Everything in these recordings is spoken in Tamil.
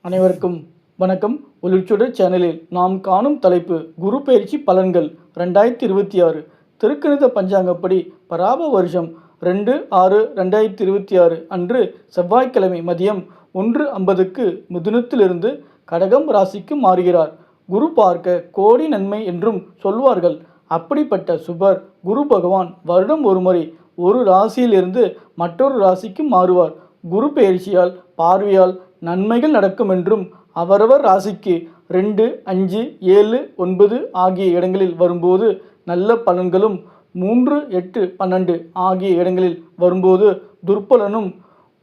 அனைவருக்கும் வணக்கம். ஒளிச்சுடர் சேனலில் நாம் காணும் தலைப்பு குரு பெயர்ச்சி பலன்கள் 2026 திருக்கணித பஞ்சாங்கப்படி பராப வருஷம் 2/6/2026 அன்று செவ்வாய்க்கிழமை மதியம் 1:50க்கு மிதுனத்திலிருந்து கடகம் ராசிக்கு மாறுகிறார். குரு பார்க்க கோடி நன்மை என்றும் சொல்வார்கள். அப்படிப்பட்ட சுபர் குரு பகவான் வருடம் ஒருமுறை ஒரு ராசியிலிருந்து மற்றொரு ராசிக்கு மாறுவார். குரு பெயர்ச்சியால் பார்வையால் நன்மைகள் நடக்கும் என்றும் அவரவர் ராசிக்கு 2, 5, 7, 9 ஆகிய இடங்களில் வரும்போது நல்ல பலன்களும் 3, 8, 12 ஆகிய இடங்களில் வரும்போது துர்பலனும்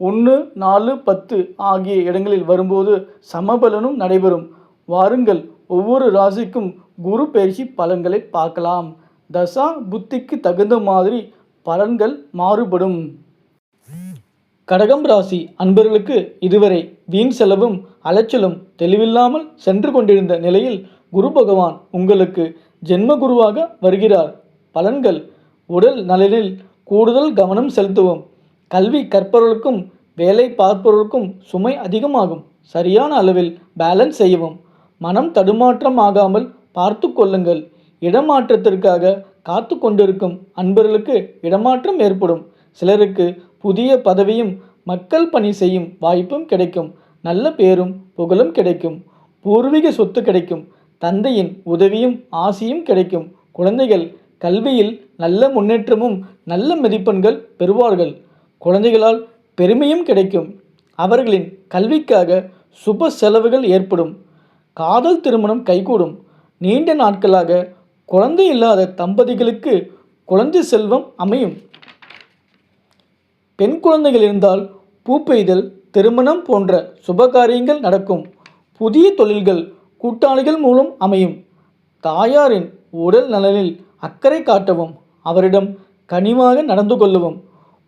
1, 4, 10 ஆகிய இடங்களில் வரும்போது சமபலனும் நடைபெறும். வாருங்கள், ஒவ்வொரு ராசிக்கும் குரு பெயர்ச்சி பலன்களை பார்க்கலாம். தசா புத்திக்கு தகுந்த மாதிரி பலன்கள் மாறுபடும். கடகம் ராசி அன்பர்களுக்கு இதுவரை வீண் செலவும் அலைச்சலும் தெளிவில்லாமல் சென்று கொண்டிருந்த நிலையில் குரு பகவான் உங்களுக்கு ஜென்ம குருவாக வருகிறார். பலன்கள்: உடல் நலனில் கூடுதல் கவனம் செலுத்தவும். கல்வி கற்பவர்களுக்கும் வேலை பார்ப்பவர்களுக்கும் சுமை அதிகமாகும். சரியான அளவில் பேலன்ஸ் செய்யவும். மனம் தடுமாற்றம் ஆகாமல் பார்த்து கொள்ளுங்கள். இடமாற்றத்திற்காக காத்து கொண்டிருக்கும் அன்பர்களுக்கு இடமாற்றம் ஏற்படும். சிலருக்கு புதிய பதவியும் மக்கள் பணி செய்யும் வாய்ப்பும் கிடைக்கும். நல்ல பேரும் புகழும் கிடைக்கும். பூர்வீக சொத்து கிடைக்கும். தந்தையின் உதவியும் ஆசியும் கிடைக்கும். குழந்தைகள் கல்வியில் நல்ல முன்னேற்றமும் நல்ல மதிப்பெண்கள் பெறுவார்கள். குழந்தைகளால் பெருமையும் கிடைக்கும். அவர்களின் கல்விக்காக சுப செலவுகள் ஏற்படும். காதல் திருமணம் கைகூடும். நீண்ட நாட்களாக குழந்தை இல்லாத தம்பதிகளுக்கு குழந்தை செல்வம் அமையும். பெண் குழந்தைகள் இருந்தால் பூப்பெய்தல், திருமணம் போன்ற சுபகாரியங்கள் நடக்கும். புதிய தொழில்கள் கூட்டாளிகள் மூலம் அமையும். தாயாரின் உடல் நலனில் அக்கறை காட்டவும். அவரிடம் கனிவாக நடந்து கொள்ளவும்.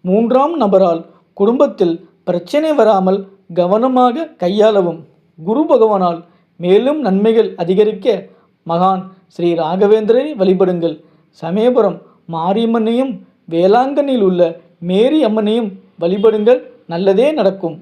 3ஆம் நபரால் குடும்பத்தில் பிரச்சனை வராமல் கவனமாக கையாளவும். குரு பகவானால் மேலும் நன்மைகள் அதிகரிக்க மகான் ஸ்ரீ ராகவேந்திரரை வழிபடுங்கள். சமயபுரம் மாரியம்மனையும் வேளாங்கண்ணியில் உள்ள மேரி அம்மனையும் வழிபடுங்கள். நல்லதே நடக்கும்.